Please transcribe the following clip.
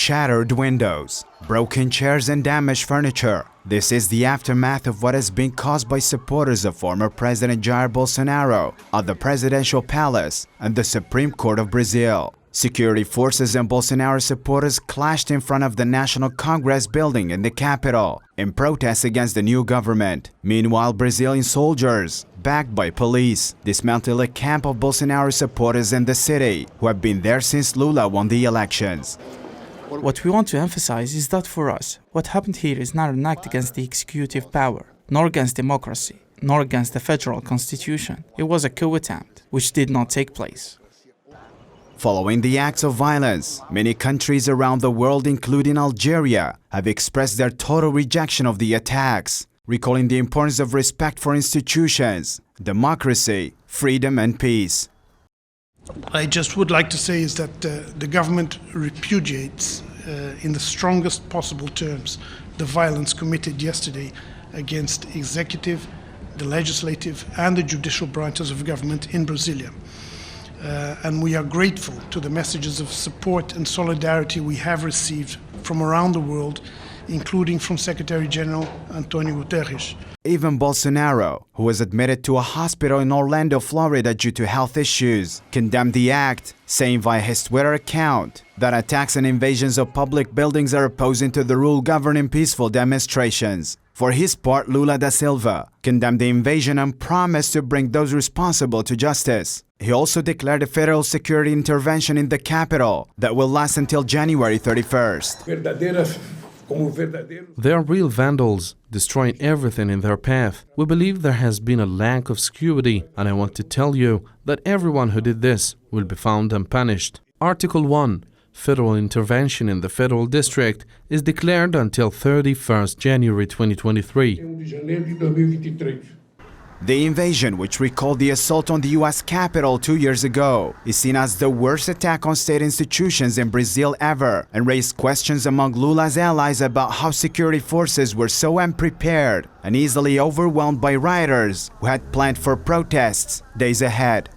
shattered windows, broken chairs and damaged furniture. This is the aftermath of what has been caused by supporters of former President Jair Bolsonaro at the presidential palace and the Supreme Court of Brazil. Security forces and Bolsonaro supporters clashed in front of the National Congress building in the capital in protest against the new government. Meanwhile, Brazilian soldiers, backed by police, dismantled a camp of Bolsonaro supporters in the city who have been there since Lula won the elections. What we want to emphasize is that for us, what happened here is not an act against the executive power, nor against democracy, nor against the federal constitution. It was a coup attempt, which did not take place. Following the acts of violence, many countries around the world, including Algeria, have expressed their total rejection of the attacks, recalling the importance of respect for institutions, democracy, freedom and peace. I just would like to say is that the government repudiates in the strongest possible terms the violence committed yesterday against executive, the legislative and the judicial branches of government in Brasilia. And we are grateful to the messages of support and solidarity we have received from around the world, including from Secretary General Antonio Guterres. Even Bolsonaro, who was admitted to a hospital in Orlando, Florida due to health issues, condemned the act, saying via his Twitter account that attacks and invasions of public buildings are opposing to the rule governing peaceful demonstrations. For his part, Lula da Silva condemned the invasion and promised to bring those responsible to justice. He also declared a federal security intervention in the capital that will last until January 31st. They are real vandals, destroying everything in their path. We believe there has been a lack of security, and I want to tell you that everyone who did this will be found and punished. Article 1. Federal intervention in the federal district is declared until 31st January 2023. The invasion, which recalled the assault on the U.S. Capitol 2 years ago, is seen as the worst attack on state institutions in Brazil ever and raised questions among Lula's allies about how security forces were so unprepared and easily overwhelmed by rioters who had planned for protests days ahead.